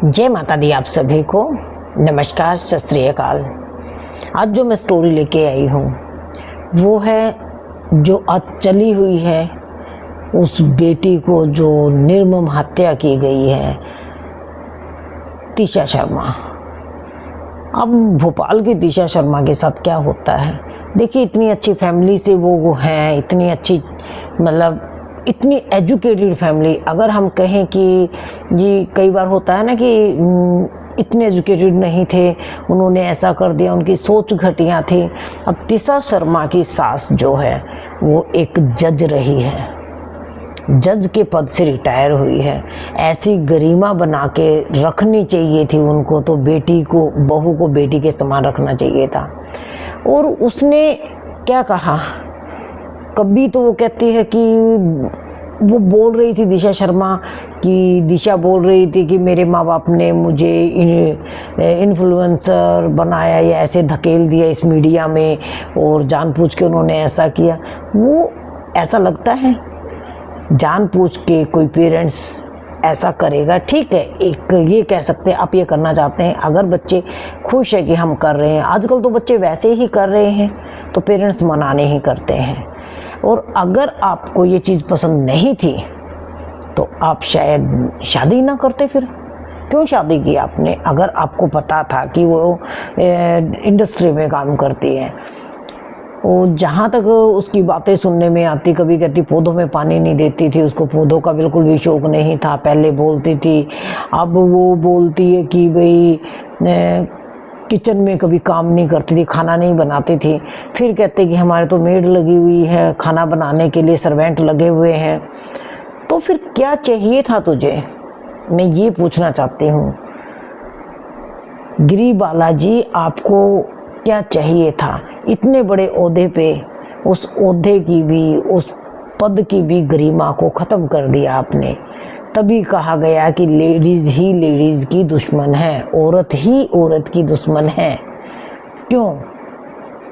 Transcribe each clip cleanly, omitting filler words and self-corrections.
जय माता दी आप सभी को। नमस्कार, सत श्री अकाल। आज जो मैं स्टोरी लेके आई हूँ वो है जो आज चली हुई है उस बेटी को जो निर्मम हत्या की गई है, तीशा शर्मा। अब भोपाल की तीशा शर्मा के साथ क्या होता है, देखिए इतनी अच्छी फैमिली से वो हैं, इतनी अच्छी मतलब इतनी एजुकेटेड फैमिली। अगर हम कहें कि ये कई बार होता है ना कि इतने एजुकेटेड नहीं थे, उन्होंने ऐसा कर दिया, उनकी सोच घटिया थी। अब तीशा शर्मा की सास जो है वो एक जज रही है, जज के पद से रिटायर हुई है। ऐसी गरिमा बना के रखनी चाहिए थी उनको, तो बेटी को, बहू को बेटी के समान रखना चाहिए था। और उसने क्या कहा, कभी तो वो कहती है कि वो बोल रही थी दिशा शर्मा कि दिशा बोल रही थी कि मेरे माँ बाप ने मुझे इन्फ्लुएंसर बनाया या ऐसे धकेल दिया इस मीडिया में और जानबूझ के उन्होंने ऐसा किया। वो ऐसा लगता है जानबूझ के कोई पेरेंट्स ऐसा करेगा? ठीक है, एक ये कह सकते हैं आप ये करना चाहते हैं, अगर बच्चे खुश है कि हम कर रहे हैं। आजकल तो बच्चे वैसे ही कर रहे हैं तो पेरेंट्स मनाने ही करते हैं। और अगर आपको ये चीज़ पसंद नहीं थी तो आप शायद शादी ना करते। फिर क्यों शादी की आपने, अगर आपको पता था कि वो इंडस्ट्री में काम करती है? और जहाँ तक उसकी बातें सुनने में आती, कभी कहती पौधों में पानी नहीं देती थी, उसको पौधों का बिल्कुल भी शौक नहीं था, पहले बोलती थी। अब वो बोलती है कि भाई किचन में कभी काम नहीं करती थी, खाना नहीं बनाती थी। फिर कहते कि हमारे तो मेड लगी हुई है, खाना बनाने के लिए सर्वेंट लगे हुए हैं। तो फिर क्या चाहिए था तुझे, मैं ये पूछना चाहती हूँ। गिरी बालाजी, आपको क्या चाहिए था? इतने बड़े ओहदे पे, उस ओहदे की भी, उस पद की भी गरिमा को ख़त्म कर दिया आपने। तभी कहा गया कि लेडीज़ ही लेडीज़ की दुश्मन है, औरत ही औरत की दुश्मन है। क्यों?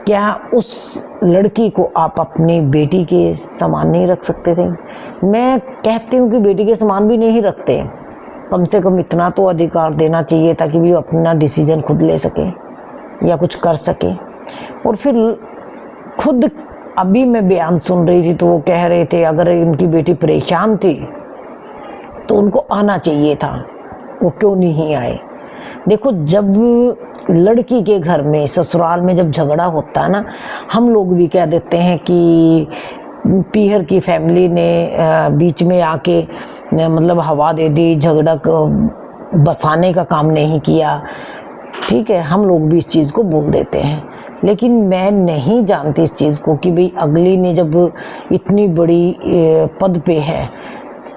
क्या उस लड़की को आप अपनी बेटी के समान नहीं रख सकते थे? मैं कहती हूँ कि बेटी के समान भी नहीं रखते, कम से कम इतना तो अधिकार देना चाहिए था कि वो अपना डिसीजन खुद ले सके या कुछ कर सके। और फिर खुद अभी मैं बयान सुन रही थी तो वो कह रहे थे अगर उनकी बेटी परेशान थी तो उनको आना चाहिए था, वो क्यों नहीं आए? देखो, जब लड़की के घर में, ससुराल में जब झगड़ा होता है ना, हम लोग भी कह देते हैं कि पीहर की फैमिली ने बीच में आके मतलब हवा दे दी, झगड़ा बसाने का काम नहीं किया। ठीक है, हम लोग भी इस चीज़ को बोल देते हैं, लेकिन मैं नहीं जानती इस चीज़ को कि भाई अगली ने जब इतनी बड़ी पद पे है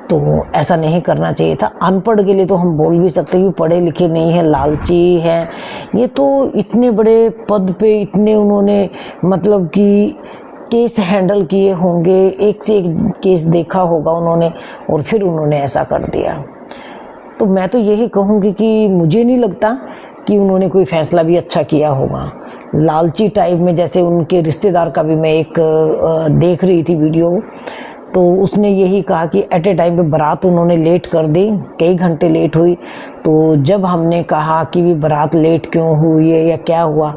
तो ऐसा नहीं करना चाहिए था। अनपढ़ के लिए तो हम बोल भी सकते हैं कि पढ़े लिखे नहीं है, लालची है। ये तो इतने बड़े पद पे, इतने उन्होंने मतलब कि केस हैंडल किए होंगे, एक से एक केस देखा होगा उन्होंने, और फिर उन्होंने ऐसा कर दिया। तो मैं तो यही कहूँगी कि मुझे नहीं लगता कि उन्होंने कोई फैसला भी अच्छा किया होगा। लालची टाइप में, जैसे उनके रिश्तेदार का भी मैं एक देख रही थी वीडियो, तो उसने यही कहा कि एट ए टाइम पे बारात उन्होंने लेट कर दी, कई घंटे लेट हुई। तो जब हमने कहा कि भी बारात लेट क्यों हुई है या क्या हुआ,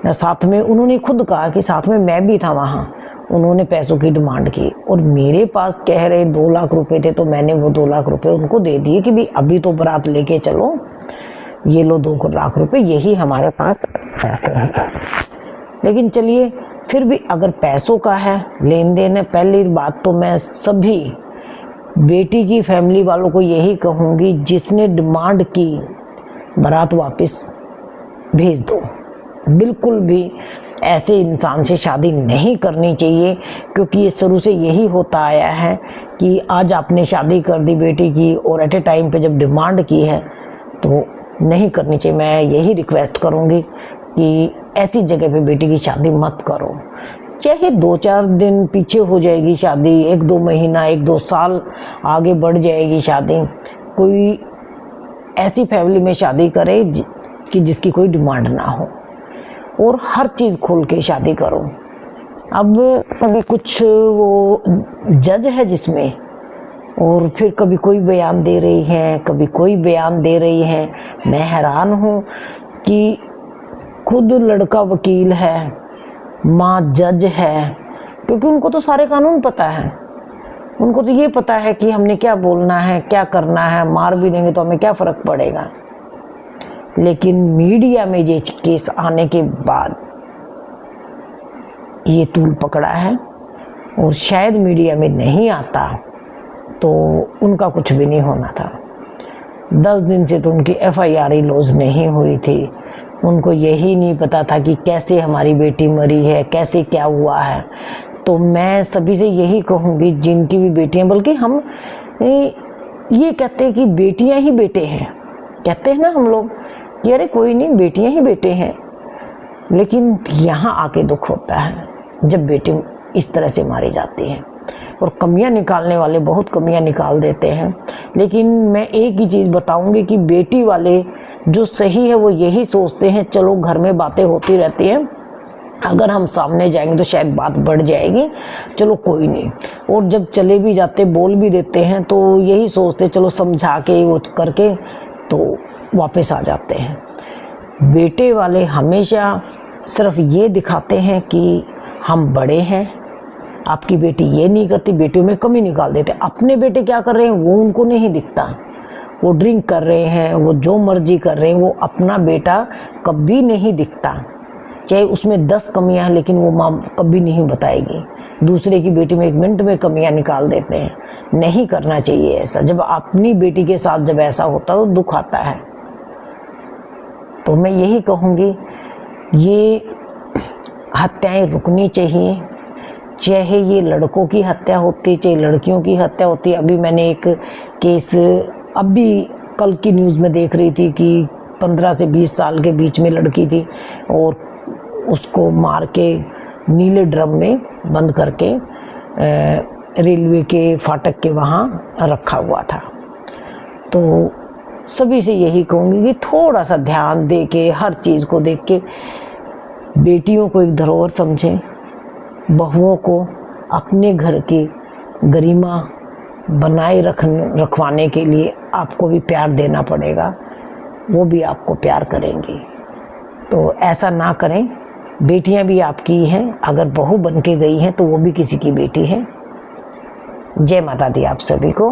साथ में उन्होंने खुद कहा कि साथ में मैं भी था वहाँ, उन्होंने पैसों की डिमांड की और मेरे पास कह रहे 2 लाख रुपए थे, तो मैंने वो 2 लाख रुपए उनको दे दिए कि भाई अभी तो बारात लेके चलो, ये लो 2 लाख रुपए, यही हमारे पास पैसे हैं। लेकिन चलिए, फिर भी अगर पैसों का है, लेन देन है, पहली बात तो मैं सभी बेटी की फैमिली वालों को यही कहूँगी, जिसने डिमांड की बारात वापस भेज दो। बिल्कुल भी ऐसे इंसान से शादी नहीं करनी चाहिए, क्योंकि ये शुरू से यही होता आया है कि आज आपने शादी कर दी बेटी की और एट ए टाइम पे जब डिमांड की है तो नहीं करनी चाहिए। मैं यही रिक्वेस्ट करूँगी कि ऐसी जगह पे बेटी की शादी मत करो। चाहे 2-4 दिन पीछे हो जाएगी शादी, 1-2 महीना, 1-2 साल आगे बढ़ जाएगी शादी, कोई ऐसी फैमिली में शादी करे कि जिसकी कोई डिमांड ना हो, और हर चीज़ खोल के शादी करो। अब अभी कुछ वो जज है जिसमें और फिर कभी कोई बयान दे रही हैं, कभी कोई बयान दे रही हैं। मैं हैरान हूँ कि खुद लड़का वकील है, माँ जज है, क्योंकि उनको तो सारे कानून पता है। उनको तो ये पता है कि हमने क्या बोलना है, क्या करना है, मार भी देंगे तो हमें क्या फ़र्क पड़ेगा। लेकिन मीडिया में ये केस आने के बाद ये तूल पकड़ा है, और शायद मीडिया में नहीं आता तो उनका कुछ भी नहीं होना था। 10 दिन से तो उनकी FIR ही लॉन्च नहीं हुई थी। उनको यही नहीं पता था कि कैसे हमारी बेटी मरी है, कैसे क्या हुआ है। तो मैं सभी से यही कहूँगी, जिनकी भी बेटियां, बल्कि हम ये कहते हैं कि बेटियां ही बेटे हैं, कहते हैं ना हम लोग कि अरे कोई नहीं, बेटियां ही बेटे हैं। लेकिन यहाँ आके दुख होता है जब बेटी इस तरह से मारी जाती हैं। और कमियां निकालने वाले बहुत कमियां निकाल देते हैं। लेकिन मैं एक ही चीज़ बताऊंगी कि बेटी वाले जो सही है वो यही सोचते हैं, चलो घर में बातें होती रहती हैं, अगर हम सामने जाएंगे तो शायद बात बढ़ जाएगी, चलो कोई नहीं। और जब चले भी जाते, बोल भी देते हैं, तो यही सोचते चलो समझा के वो करके तो वापस आ जाते हैं। बेटे वाले हमेशा सिर्फ ये दिखाते हैं कि हम बड़े हैं, आपकी बेटी ये नहीं करती, बेटियों में कमी निकाल देते। अपने बेटे क्या कर रहे हैं वो उनको नहीं दिखता। वो ड्रिंक कर रहे हैं, वो जो मर्जी कर रहे हैं, वो अपना बेटा कभी नहीं दिखता। चाहे उसमें 10 कमियां हैं, लेकिन वो माँ कभी नहीं बताएगी। दूसरे की बेटी में 1 मिनट में कमियां निकाल देते हैं। नहीं करना चाहिए ऐसा। जब अपनी बेटी के साथ जब ऐसा होता है तो दुख आता है। तो मैं यही कहूँगी, ये हत्याएं रुकनी चाहिए, चाहे ये लड़कों की हत्या होती, चाहे लड़कियों की हत्या होती। अभी मैंने एक केस अभी कल की न्यूज़ में देख रही थी कि 15 से 20 साल के बीच में लड़की थी, और उसको मार के नीले ड्रम में बंद करके रेलवे के फाटक के वहाँ रखा हुआ था। तो सभी से यही कहूँगी कि थोड़ा सा ध्यान दे के, हर चीज़ को देख के, बेटियों को एक धरोहर समझें। बहुओं को अपने घर की गरिमा बनाए रखवाने के लिए आपको भी प्यार देना पड़ेगा, वो भी आपको प्यार करेंगी। तो ऐसा ना करें। बेटियां भी आपकी हैं, अगर बहू बन के गई हैं तो वो भी किसी की बेटी है। जय माता दी आप सभी को।